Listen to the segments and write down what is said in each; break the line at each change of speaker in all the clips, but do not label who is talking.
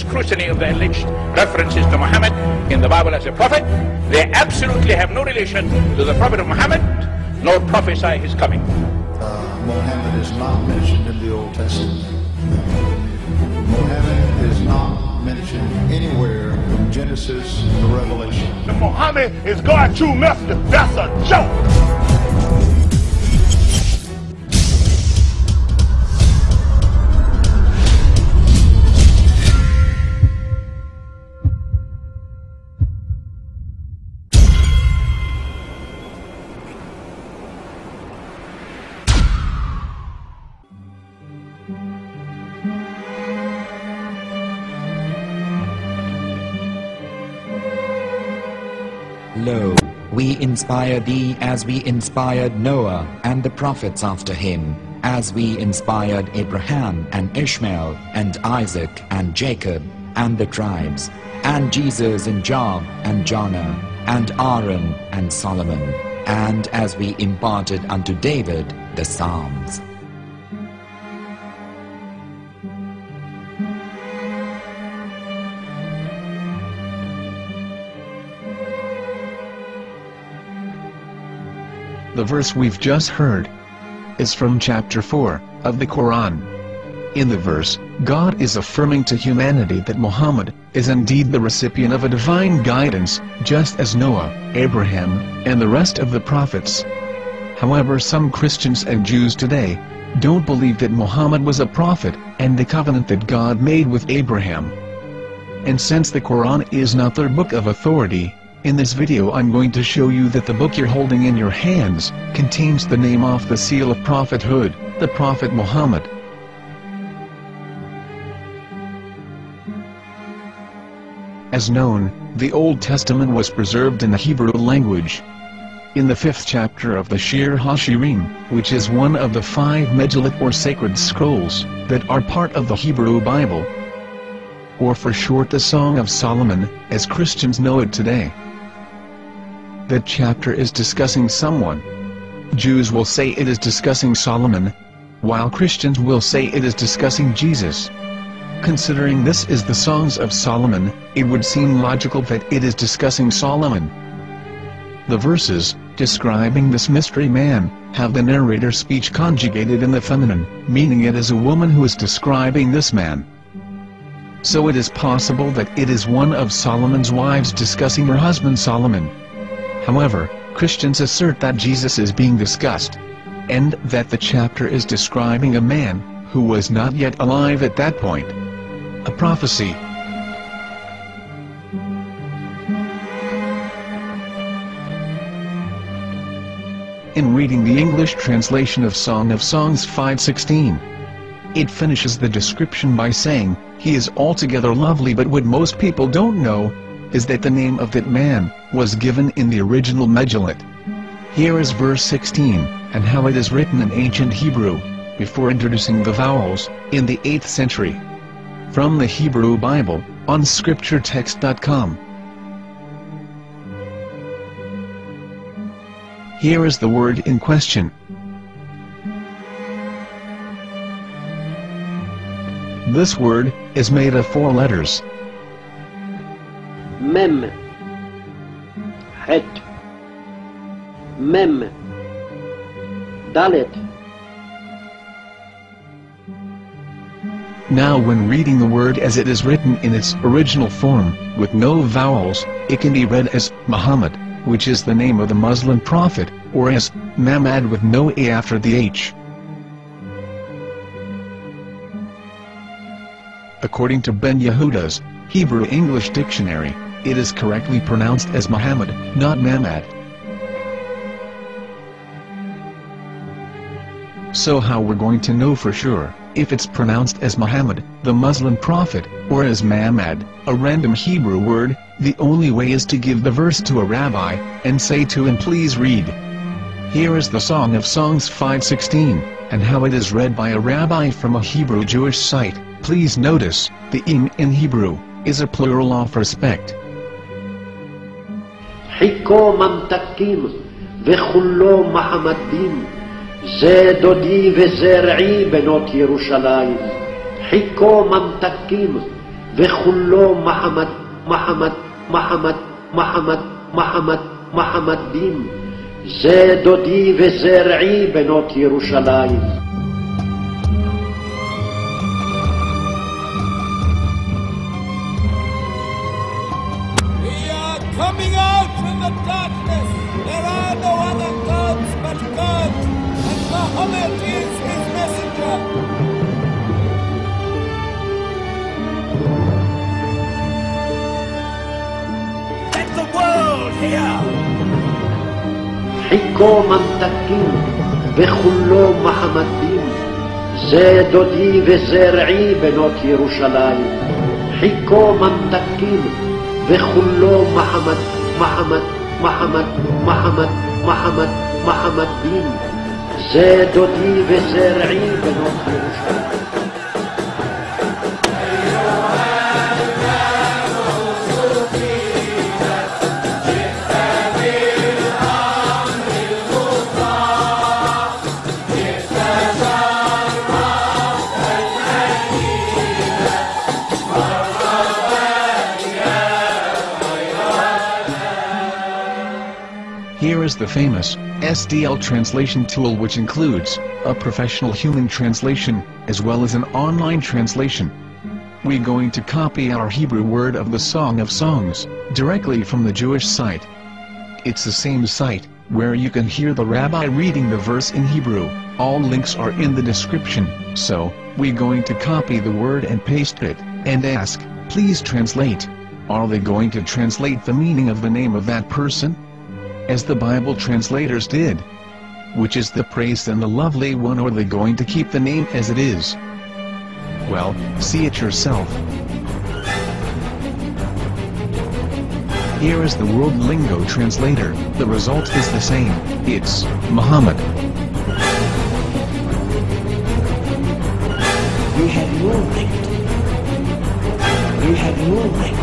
scrutiny of the alleged references to Muhammad in the Bible as a prophet, they absolutely have no relation to the prophet of Muhammad, nor prophesy his coming.
Muhammad is not mentioned in the Old Testament. Muhammad is not mentioned anywhere from Genesis to Revelation.
Muhammad is God's true messenger. That's a joke.
Lo, we inspire thee as we inspired Noah and the prophets after him, as we inspired Abraham and Ishmael and Isaac and Jacob and the tribes, and Jesus and Job and Jonah and Aaron and Solomon, and as we imparted unto David the Psalms.
The verse we've just heard is from chapter 4 of the Quran. In the verse, God is affirming to humanity that Muhammad is indeed the recipient of a divine guidance, just as Noah, Abraham, and the rest of the prophets. However, some Christians and Jews today don't believe that Muhammad was a prophet and the covenant that God made with Abraham. And since the Quran is not their book of authority, in this video I'm going to show you that the book you're holding in your hands contains the name off the seal of prophethood, the Prophet Muhammad. As known, the Old Testament was preserved in the Hebrew language. In the 5th chapter of the Shir haShirim, which is one of the 5 megilot or sacred scrolls that are part of the Hebrew Bible, or for short the Song of Solomon, as Christians know it today. That chapter is discussing someone. Jews will say it is discussing Solomon, while Christians will say it is discussing Jesus. Considering this is the Songs of Solomon, it would seem logical that it is discussing Solomon. The verses, describing this mystery man, have the narrator's speech conjugated in the feminine, meaning it is a woman who is describing this man. So it is possible that it is one of Solomon's wives discussing her husband Solomon. However, Christians assert that Jesus is being discussed, and that the chapter is describing a man who was not yet alive at that point. A prophecy. In reading the English translation of Song of Songs 5:16, it finishes the description by saying, "He is altogether lovely," but what most people don't know is that the name of that man was given in the original megilot. Here is verse 16, and how it is written in ancient Hebrew, before introducing the vowels, in the 8th century. From the Hebrew Bible, on scripturetext.com. Here is the word in question. This word is made of 4 letters.
Mem, Het, Mem, Dalet.
Now when reading the word as it is written in its original form, with no vowels, it can be read as Muhammad, which is the name of the Muslim prophet, or as Mamad with no A after the H. According to Ben Yehuda's Hebrew English Dictionary, it is correctly pronounced as Muhammad, not Mamad. So how we're going to know for sure if it's pronounced as Muhammad, the Muslim prophet, or as Mamad, a random Hebrew word? The only way is to give the verse to a rabbi and say to him, "Please read." Here is the Song of Songs 5:16, and how it is read by a rabbi from a Hebrew Jewish site. Please notice, the im in Hebrew is a plural of respect.
Hiko mamtakim vechullo mahamadim ze dodi vezer'i benot Yerushalayim. Hiko mamtakim וכולו מחמד, מחמד, מחמד, מחמד, מחמד, מחמדים. זה דודי וזרעי בנות ירושלים.
Coming out from the darkness, there are no other gods but God, and Muhammad is his messenger.
Let the world hear.
חיכו ממתקים וכולו מחמדים, זה דודי וזרעי בנות ירושלים. חיכו ממתקים וכולו מחמד, מחמד, מחמד, מחמד, מחמד, מחמדים, זה דודי וזרעי בנות ירושלים.
Here is the famous SDL translation tool, which includes a professional human translation as well as an online translation. We're going to copy our Hebrew word of the Song of Songs directly from the Jewish site. It's the same site where you can hear the rabbi reading the verse in Hebrew. All links are in the description, so we're going to copy the word and paste it and ask, please translate. Are they going to translate the meaning of the name of that person, as the Bible translators did? Which is the praised and the lovely one, or are they going to keep the name as it is? Well, see it yourself. Here is the World Lingo Translator. The result is the same. It's Muhammad.
We have no right. We have no right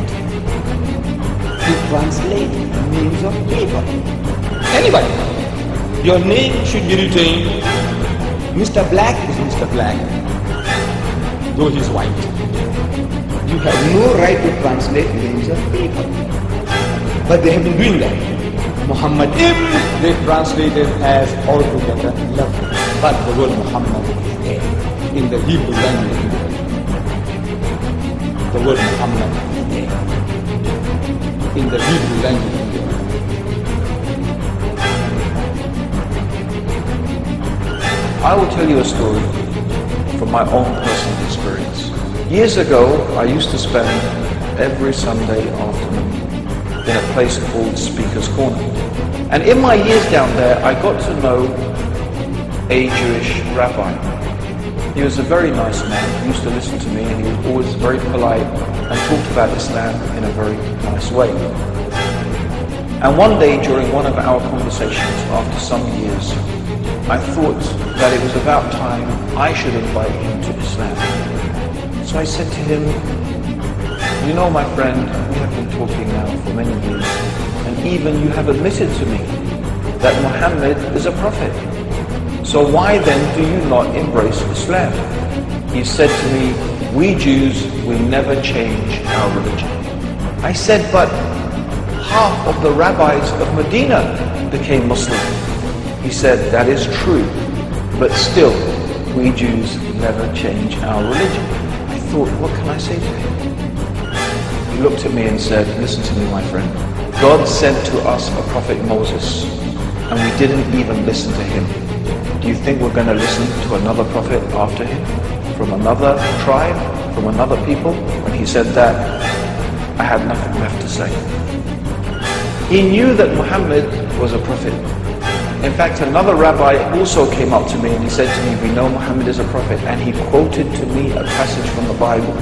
to translate names of people. Anybody. Your name should be written, Mr. Black is Mr. Black, though he's white. You have no right to translate names of people. But they have been doing that. Muhammad they translated as altogether lovely. But the word Muhammad is there in the Hebrew language. The word Muhammad is there in the Hebrew language.
I will tell you a story from my own personal experience. Years ago, I used to spend every Sunday afternoon in a place called Speaker's Corner. And in my years down there, I got to know a Jewish rabbi. He was a very nice man. He used to listen to me, and he was always very polite and talked about Islam in a very nice way. And one day during one of our conversations, after some years, I thought that it was about time I should invite him to Islam. So I said to him, you know, my friend, we have been talking now for many years, and even you have admitted to me that Muhammad is a prophet. So why then do you not embrace Islam? He said to me, we Jews will never change our religion. I said, but half of the rabbis of Medina became Muslim. He said, that is true, but still, we Jews never change our religion. I thought, what can I say to him? He looked at me and said, listen to me, my friend. God sent to us a prophet Moses, and we didn't even listen to him. Do you think we're going to listen to another prophet after him? From another tribe? From another people? When he said that, I had nothing left to say. He knew that Muhammad was a prophet. In fact, another rabbi also came up to me and he said to me, we know Muhammad is a prophet, and he quoted to me a passage from the Bible.